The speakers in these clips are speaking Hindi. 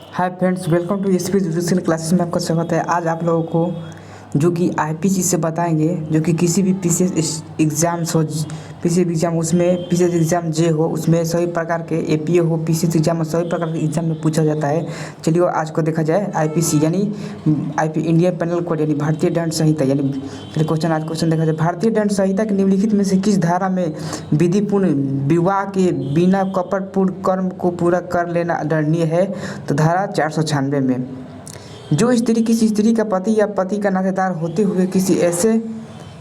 Hi friends, welcome to SP judicial classes में आपका स्वागत है। आज आप लोगों को जो कि आईपीसी से बताएंगे, जो कि किसी भी पीसीएस एग्ज़ाम्स हो, पीसीएस एग्ज़ाम उसमें पीसीएस एग्ज़ाम जे हो उसमें सभी प्रकार के एपीए हो, पीसीएस एग्ज़ाम में सभी प्रकार के एग्ज़ाम में पूछा जाता है। चलिए आज को देखा जाए आईपीसी यानी आईपी इंडियन पेनल कोड यानी भारतीय दंड संहिता यानी क्वेश्चन देखा जाए। भारतीय दंड संहिता के निम्नलिखित में से किस धारा में विधिपूर्ण विवाह के बिना कपटपूर्ण कर्म को पूरा कर लेना दंडनीय है? तो धारा 496 में। जो स्त्री किसी स्त्री का पति या पति का नातेदार होते हुए किसी ऐसे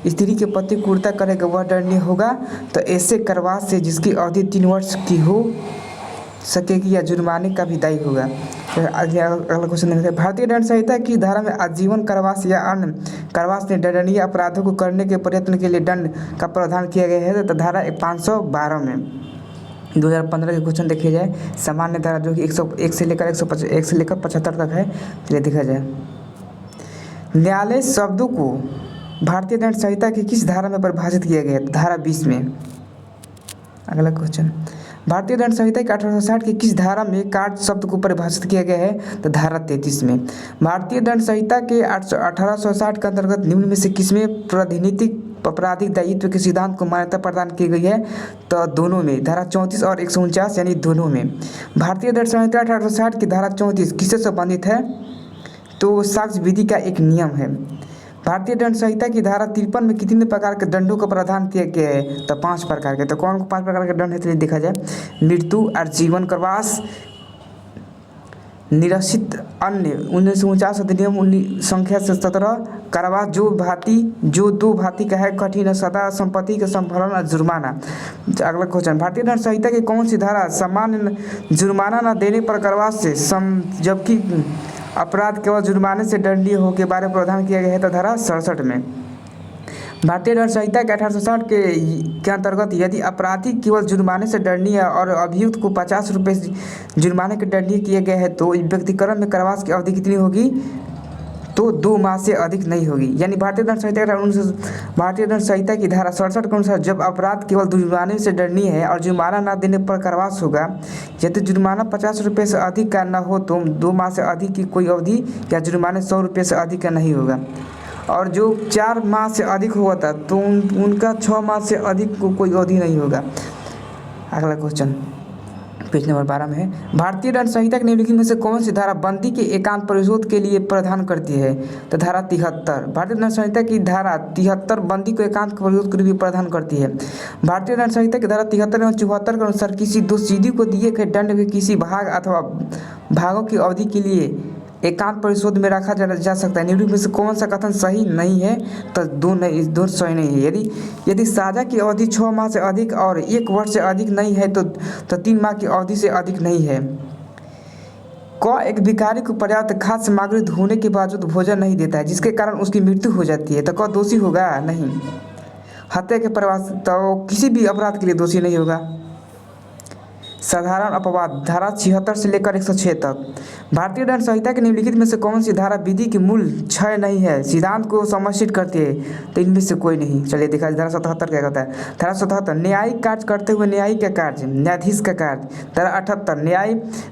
स्त्री के पति को क्रूरता करेगा वह दंडनीय होगा। तो ऐसे करवास से जिसकी अवधि 3 वर्ष की हो सकेगी या जुर्माने का भी दायी होगा। तो अगला क्वेश्चन देखते हैं। भारतीय दंड संहिता की धारा में आजीवन करवास या अन्य करवास में दंडनीय अपराधों को करने के प्रयत्न के लिए दंड का प्रावधान किया गया है। तो धारा 512 में 2015 के क्वेश्चन देखे जाए। सामान्य धारा जो कि 101 से लेकर 75 तक है। चलिए देखा जाए। न्यायालय शब्दों को भारतीय दंड संहिता की किस धारा में परिभाषित किया गया है? धारा 20 में। अगला क्वेश्चन, भारतीय दंड संहिता के 1860 की किस धारा में कार्य शब्द को परिभाषित किया गया है? तो धारा 33 में। भारतीय दंड संहिता के 1860 के अंतर्गत निम्न में से किसमें प्रातिनिधिक आपराधिक दायित्व के सिद्धांत को मान्यता प्रदान की गई है? तो दोनों में, धारा 34 और 149 यानी दोनों में। भारतीय दंड संहिता 1860 की धारा 34 किससे संबंधित है? तो साक्ष्य विधि का एक नियम है। भारतीय दंड संहिता की धारा 53 में कितने प्रकार के दंडों का प्रावधान किया गया है? तो 5 प्रकार के। तो कौन 5 प्रकार के दंड है? तो देखा जाए। मृत्यु, आजीवन करवास, निरसित अन्य 1949 अधिनियम संख्या 17 कारावास जो दो भांति का है, कठिन सदा संपत्ति का संभरण और जुर्माना। अगला क्वेश्चन, भारतीय दंड संहिता की कौन सी धारा सामान्य जुर्माना न देने पर कारावास से जबकि अपराध केवल जुर्माने से दंडनीय हो के बारे में प्रावधान किया गया है? तो धारा 67 में। भारतीय दंड संहिता के 1860 के अंतर्गत यदि अपराधी केवल जुर्माने से दंडनीय है और अभियुक्त को 50 रुपये जुर्माने के दंडनीय किया गया है तो व्यक्तिकरण में कारावास की अवधि कितनी होगी? तो 2 माह से अधिक नहीं होगी। यानी भारतीय दंड संहिता की धारा 67 के अनुसार जब अपराध केवल जुर्माने से दंडनीय है और जुर्माना न देने पर कारावास होगा, यदि जुर्माना 50 रुपये से अधिक का न हो तो 2 माह से अधिक की कोई अवधि या जुर्माने 100 रुपये से अधिक का नहीं होगा। और जो 4 माह से अधिक हुआ था तो उनका 6 माह से अधिक को कोई अवधि नहीं होगा। अगला क्वेश्चन पेज नंबर 12 में है। भारतीय दंड संहिता के निम्नलिखित में से कौन सी धारा बंदी के एकांत परिशोध के लिए प्रावधान करती है? तो धारा 73। भारतीय दंड संहिता की धारा 73 बंदी को एकांत परिशोध के लिए प्रावधान करती है। भारतीय दंड संहिता की धारा 73 एवं 74 के अनुसार किसी दोषी को दिए गए दंड के किसी भाग अथवा भागों की अवधि के लिए एकांत परिशोध में रखा जा सकता है। निम्नलिखित में से कौन सा कथन सही नहीं है? तो दो सही नहीं है। यदि साझा की अवधि 6 माह से अधिक और 1 वर्ष से अधिक नहीं है तो 3 माह की अवधि से अधिक नहीं है। एक भिखारी को पर्याप्त खाद्य सामग्री होने के बावजूद भोजन नहीं देता है जिसके कारण उसकी मृत्यु हो जाती है, तो दोषी होगा? नहीं। हत्या के प्रयास तो किसी भी अपराध के लिए दोषी नहीं होगा। साधारण अपवाद, धारा 76 से लेकर 106 तक। भारतीय दंड संहिता के निम्नलिखित में से कौन सी धारा विधि के मूल क्षय नहीं है, सिद्धांत को समर्थित करती है? तो इनमें से कोई नहीं। चलिए देखा जाए। धारा 77 क्या कहता है? धारा 77 न्यायिक कार्य करते हुए न्यायिक का कार्य, न्यायाधीश का कार्य। धारा 78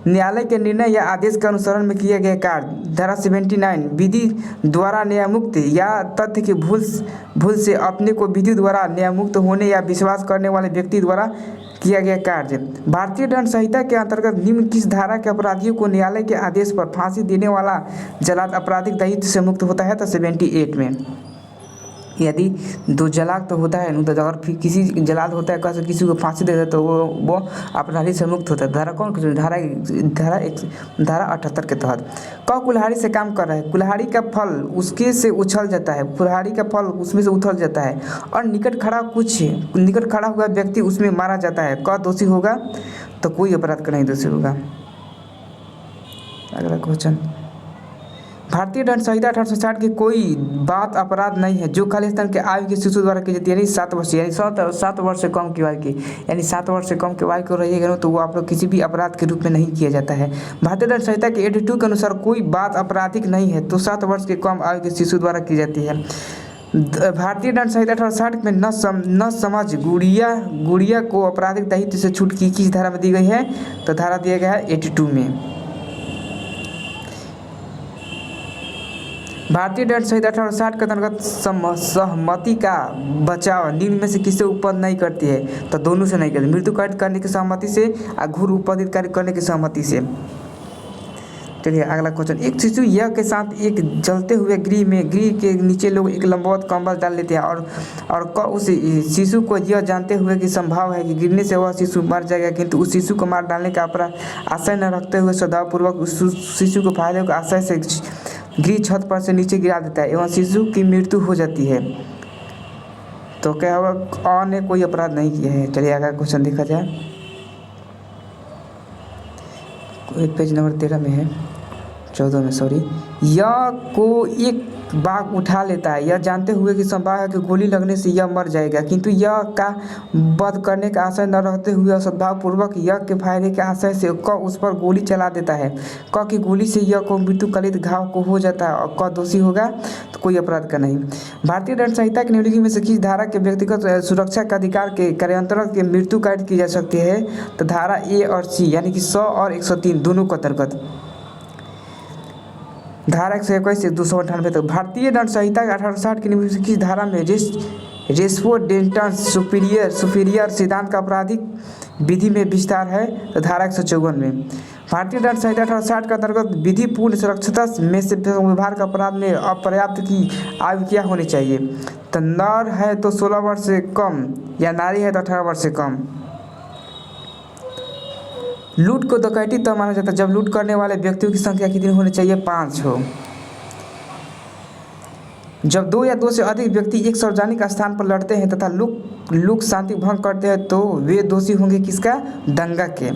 न्यायालय के निर्णय या आदेश के अनुसरण में किया गया कार्य। धारा 79 विधि द्वारा न्यायमुक्त या तथ्य की भूल से अपने को विधि द्वारा न्यायमुक्त होने या विश्वास करने वाले व्यक्ति द्वारा किया गया कार्य। भारतीय दंड संहिता के अंतर्गत निम्न किस धारा के अपराधियों को न्यायालय के आदेश पर फांसी देने वाला जलाद आपराधिक दायित्व से मुक्त होता है? तो 78 में। यदि 2 जलाद तो होता है, तो अगर फिर किसी जलाद होता है किसी को फांसी दे देता तो वो अपराधी से मुक्त होता है। धारा कौन? धारा 78 के तहत। कुल्हाड़ी से काम कर रहा है, कुल्हाड़ी का फल उसके से उछल जाता है, कुल्हाड़ी का फल उसमें से उछल जाता है और निकट खड़ा हुआ व्यक्ति उसमें मारा जाता है, दोषी होगा? तो कोई अपराध का नहीं दोषी होगा। अगला क्वेश्चन, भारतीय दंड संहिता 1860 की कोई बात अपराध नहीं है जो खाली स्थान के आयु के शिशु द्वारा की जाती है, यानी 7 वर्ष, यानी 7 वर्ष से कम की आयु की, यानी 7 वर्ष से कम की आयु को रहिएगा तो वो आप लोग किसी भी अपराध के रूप में नहीं किया जाता है। भारतीय दंड संहिता के 82 के अनुसार कोई बात आपराधिक नहीं है तो 7 वर्ष के कम आयु के शिशु द्वारा की जाती है। भारतीय दंड संहिता 1860 में न समझ गुड़िया को आपराधिक दायित्व से छूट की किस धारा में दी गई है? तो धारा दिया गया है 82 में। भारतीय दंड संहिता 1860 के अंतर्गत सहमति का बचाव निम्न में से किससे उत्पन्न नहीं करती है? तो दोनों से नहीं करती, मृत्यु कारित करने की सहमति से और घूर उत्पादित कार्य करने की सहमति से। चलिए अगला क्वेश्चन, एक शिशु यह के साथ एक जलते हुए गृह के नीचे लोग एक लंबवत कंबल डाल लेते हैं और उस शिशु को यह जानते हुए कि संभव है कि गिरने से वह शिशु मर जाएगा, किंतु उस शिशु को मार डालने का अपराध आशय न रखते हुए सद्भावपूर्वक उस शिशु को फायदे को आशय से गृह छत पर से नीचे गिरा देता है एवं शिशु की मृत्यु हो जाती है, तो क्या होगा? ने कोई अपराध नहीं किया है। चलिए अगला क्वेश्चन देखा जाए, पेज नंबर 13 में है, 14 में सॉरी। यह को एक बाघ उठा लेता है, यह जानते हुए कि संभव है कि गोली लगने से यह मर जाएगा, किंतु यह का वध करने का आशय न रखते हुए सद्भावपूर्वक यह के फायदे के आशय से क उस पर गोली चला देता है। क की गोली से यह को मृत्यु कलित घाव को हो जाता है और क दोषी होगा, तो कोई अपराध का नहीं। भारतीय दंड संहिता के निम्नलिखित में से किस धारा के व्यक्तिगत सुरक्षा के अधिकार के कार्यान्वयन के मृत्यु कारित की जा सकती है? तो धारा ए और सी यानी कि 100 और 103 दोनों के अंतर्गत। धारा 121 से 298 तक। भारतीय दंड संहिता 1860 की निम्नलिखित किस धारा में रेस्पोडेंटस सुपीरियर सिद्धांत का आपराधिक विधि में विस्तार है? तो धारा 154 में। भारतीय दंड संहिता 1860 के अंतर्गत विधिपूर्ण सुरक्षता में से व्यवहार का अपराध में अपर्याप्त की आयु क्या होनी चाहिए? तो नर है तो 16 वर्ष से कम या नारी है तो 18 वर्ष से कम। लूट को डकैती तब माना जाता है जब लूट करने वाले व्यक्तियों की संख्या कितनी होनी चाहिए? 5 हो। जब 2 या 2 से अधिक व्यक्ति एक सार्वजनिक स्थान पर लड़ते हैं तथा लूट शांति भंग करते हैं तो वे दोषी होंगे किसका? दंगा के।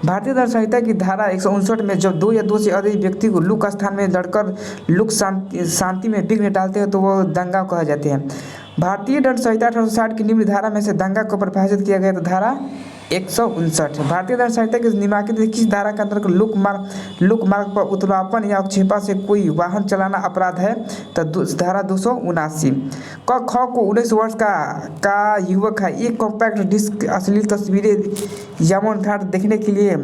भारतीय दंड संहिता की धारा 159 में जब 2 या 2 से अधिक व्यक्ति को लूट स्थान में लड़कर लूट शांति में विघ्न डालते हैं तो वह दंगा कहा जाते हैं। भारतीय दंड संहिता 1860 की निम्न धारा में से दंगा को परिभाषित किया गया तो धारा 159। भारतीय दंड संहिता के निम्नलिखित किस धारा के अंतर्गत लूक मार्ग पर उत्प्लावन या अवक्षेपा से कोई वाहन चलाना अपराध है? तो धारा 279। क ख को 19 वर्ष का युवक है, एक कॉम्पैक्ट डिस्क अश्लील तस्वीरें यमन घाट देखने के लिए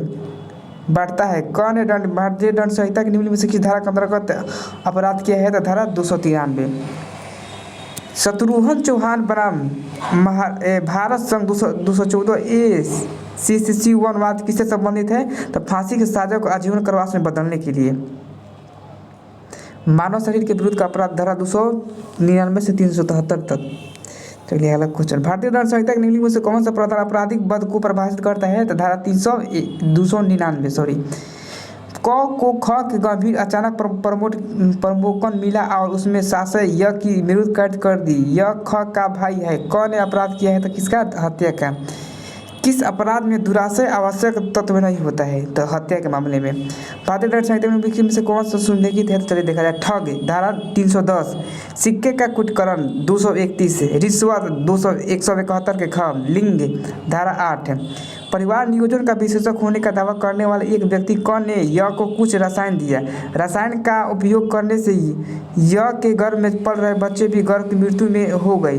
बढ़ता है। क ने भारतीय दंड संहिता की निम्न में से किस धारा के अंतर्गत अपराध किया है? तो धारा 293। शत्रुघ्न चौहान बनाम भारत संघ 214 ए CCC वनवाद किससे संबंधित है? तो फांसी के सजा को आजीवन कारावास में बदलने के लिए। मानव शरीर के विरुद्ध का अपराध धारा 299 से 377 तक। चलिए अगला क्वेश्चन, भारतीय दंड संहिता के निम्नलिखित में से कौन सा प्रावधान आपराधिक वध को परिभाषित करता है? तो धारा 299 सॉरी। क को ख के गंभीर अचानक प्रमोकन मिला और उसमें साशय यह की विरुद्ध कारित कर दी, यह ख का भाई है। क ने अपराध किया है तो किसका? हत्या का। किस अपराध में दुराशय आवश्यक तत्व नहीं होता है? तो हत्या के मामले में। भारतीय दंड संहिता में से कौन सा सुनिश्चित है? तो चलिए देखा जाए, ठग धारा 310, सिक्के का कुटकरण 231, रिश्वत 171 के ख, लिंग धारा 8। परिवार नियोजन का विशेषज्ञ होने का दावा करने वाले एक व्यक्ति क ने य को कुछ रसायन दिया, रसायन का उपयोग करने से य के गर्भ में पल रहे बच्चे भी गर्भ की मृत्यु में हो गए।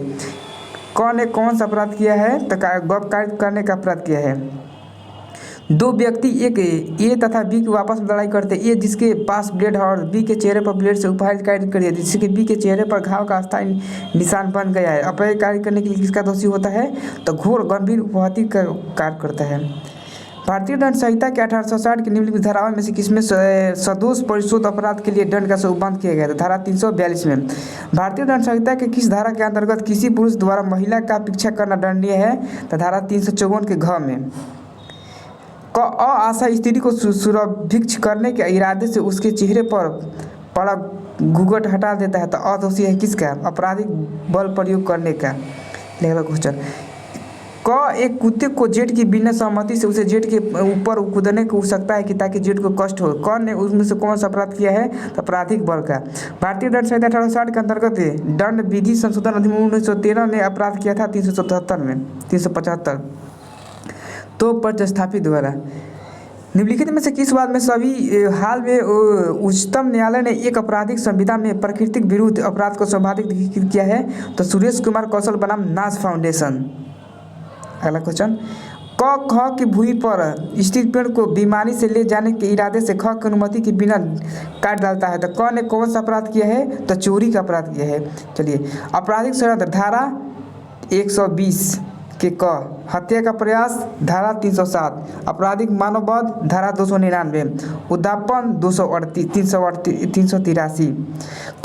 क ने कौन सा अपराध किया है? तो गर्भ कारित करने का अपराध किया है। 2 व्यक्ति एक ए तथा बी की आपस में लड़ाई करते, ए जिसके पास ब्लेड है और बी के चेहरे पर ब्लेड से उपहार कारित कर दिया जिससे बी के चेहरे पर घाव का स्थायी निशान बन गया है। अपराध कारित करने के लिए किसका दोषी होता है? तो घोर गंभीर उपहति का कार्य करता है। भारतीय दंड संहिता के 1860 की निम्नलिखित धाराओं में से किसमें सदोष परिशोध अपराध के लिए दंड का स्वरूप किया गया था? धारा 342 में। भारतीय दंड संहिता के किस धारा के अंतर्गत किसी पुरुष द्वारा महिला का पीछा करना दंडनीय है? तो धारा 354 के घ में। क आशा स्त्री को सुरभिक्ष करने के इरादे से उसके चेहरे पर पड़ा घूंघट हटा देता है तो अदोषी है किसका? आपराधिक बल प्रयोग करने का। अगला क्वेश्चन, क एक कुत्ते को जेट की बिना सहमति से उसे जेट के ऊपर कूदने को सकता है कि ताकि जेट को कष्ट हो। क ने उसमें से कौन सा अपराध किया है? तो आपराधिक बल का। भारतीय दंड संहिता 1860 के अंतर्गत दंड विधि संशोधन अधिनियम 1913 ने अपराध किया था 375 तो प्रतिस्थापित द्वारा। निम्नलिखित में से किस बात में सभी हाल में उच्चतम न्यायालय ने एक आपराधिक संविधा में प्राकृतिक विरुद्ध अपराध को संपादित किया है? तो सुरेश कुमार कौशल बनाम नाज फाउंडेशन। अगला क्वेश्चन, क क ख की भूमि पर स्थित पेड़ को बेईमानी से ले जाने के इरादे से ख की अनुमति के बिना काट डालता है तो क ने कौन सा अपराध किया है? तो चोरी का अपराध किया है। चलिए, आपराधिक षड्यंत्र धारा 120 के क, हत्या का प्रयास धारा 307, आपराधिक मानववध धारा 299, उद्यापन 383।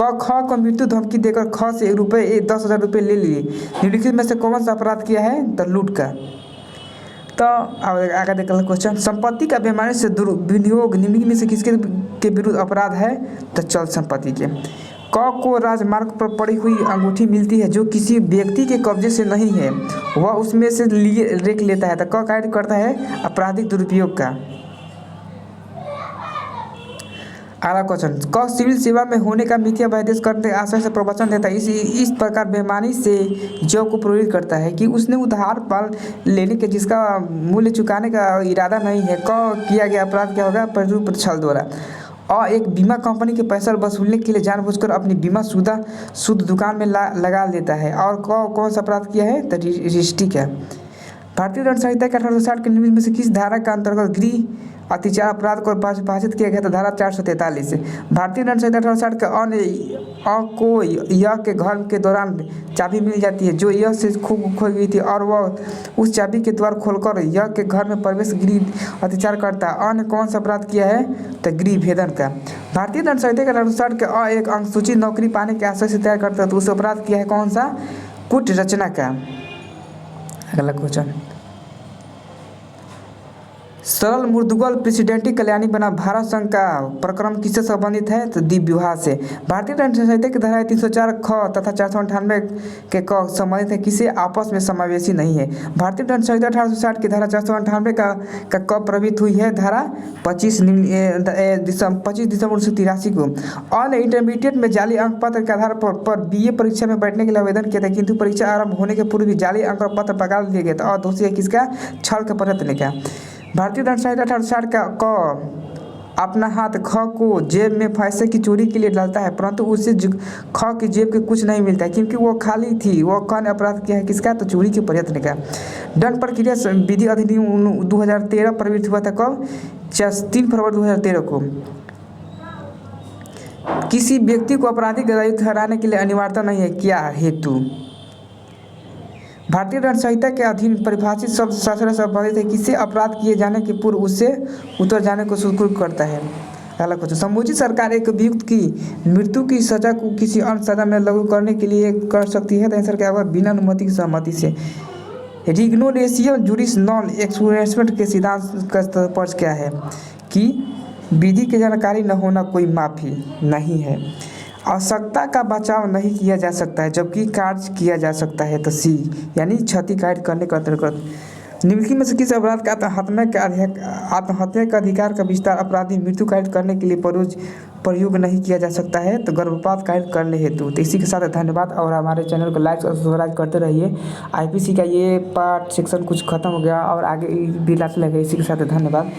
क ख को मृत्यु धमकी देकर ख से रुपये 10,000 रुपये ले लिए। निम्नलिखित में से कौन सा अपराध किया है? तो लूट का। तो आगे देखते क्वेश्चन, संपत्ति का बेईमानी से दुर्विनियोग निम्नलिखित में से किसके के विरुद्ध अपराध है? तो चल संपत्ति के। क को राजमार्ग पर पड़ी हुई अंगूठी मिलती है जो किसी व्यक्ति के कब्जे से नहीं है, वह उसमें से लिए रेख लेता है तो क कार्य करता है आपराधिक दुरुपयोग का। अगला क्वेश्चन, क सिविल सेवा में होने का मिथ्या वैदेश करने आशय से प्रवचन देता है। इस प्रकार बेईमानी से जो को प्रेरित करता है कि उसने उधार पर लेने के जिसका मूल्य चुकाने का इरादा नहीं है। क किया गया अपराध क्या होगा? प्रयुक्त छल द्वारा। एक बीमा कंपनी के पैसा वसूलने के लिए जानबूझकर अपनी बीमा शुद्ध दुकान में लगा लेता है। और कौन सा अपराध किया है? तो रजिस्ट्री का। भारतीय दंड संहिता के 1860 के नियम में से किस धारा के अंतर्गत गृह अतिचार अपराध को परिभाषित किया गया? तो धारा 443 से। भारतीय दंड संहिता 1860 के को यह के घर के दौरान चाबी मिल जाती है जो यह से खो गई थी और वह उस चाबी के द्वार खोलकर यह के घर में प्रवेश गृह अतिचार करता। अन्य कौन सा अपराध किया है? तो गृह भेदन का। भारतीय दंड संहिता के 1860 के एक अनुसूचित नौकरी पाने के आशय से तैयार करता है तो उस अपराध किया है कौन सा? कूट रचना का। अगला क्वेश्चन, सरल मुर्दुगल प्रेसिडेंटी कल्याणी बना भारत संघ का प्रकरण किससे संबंधित है? तो द्वीप विवाह से। भारतीय दंड संहिता की धारा 304 ख तथा 498 के क संबंधित है किसे आपस में समावेशी नहीं है। भारतीय दंड संहिता 1860 की धारा 498 का कब प्रवृत्त हुई है? धारा 25 दिसंबर 1983 को। ऑल इंटरमीडिएट में जाली अंक पत्र के आधार पर BA परीक्षा में बैठने के लिए आवेदन किया था किंतु परीक्षा आरंभ होने के पूर्व भी जाली अंक पत्र पकड़ दिए गए थे और दोषी है किसका? छल के प्रयत्न का। भारतीय दंड संहिता 1860 का क अपना हाथ ख को जेब में पैसे की चोरी के लिए डालता है परंतु उसे ख की जेब के कुछ नहीं मिलता है क्योंकि वो खाली थी। वह क ने अपराध किया है किसका? तो चोरी के प्रयत्न का। दंड प्रक्रिया विधि अधिनियम 2013 प्रवृत्त हुआ था कब? 3 फरवरी 2013 को। किसी व्यक्ति को आपराधिक दायित्व ठहराने के लिए अनिवार्यता नहीं है, क्या हेतु? भारतीय दंड संहिता के अधीन परिभाषित शब्द शास्त्र से संबंधित है किससे? अपराध किए जाने के पूर्व उससे उतर जाने को सुदृढ़ करता है। अगला क्वेश्चन, समुचित सरकार एक अभियुक्त की मृत्यु की सजा को किसी अन्य सजा में लागू करने के लिए कर सकती है तो आंसर क्या होगा? बिना अनुमति की सहमति से। रिग्नोरेशियम जुरिस नॉन एक्सप्रेसमेंट के सिद्धांत का तर्ज क्या है? कि विधि की जानकारी न होना कोई माफी नहीं है। आवश्यकता का बचाव नहीं किया जा सकता है जबकि कार्य किया जा सकता है तो सी यानी क्षति कार्य करने का अंतर्गत। निम्नलिखित में से किस अपराध का आत्महत्या का अधिकार का विस्तार अपराधी मृत्यु कार्य करने के लिए प्रयोग नहीं किया जा सकता है? तो गर्भपात कार्य करने हेतु। तो इसी के साथ धन्यवाद और हमारे चैनल को लाइक और सब्सक्राइब करते रहिए। IPC का ये पार्ट सेक्शन कुछ खत्म हो गया और आगे भी लाते लगे। इसी के साथ धन्यवाद।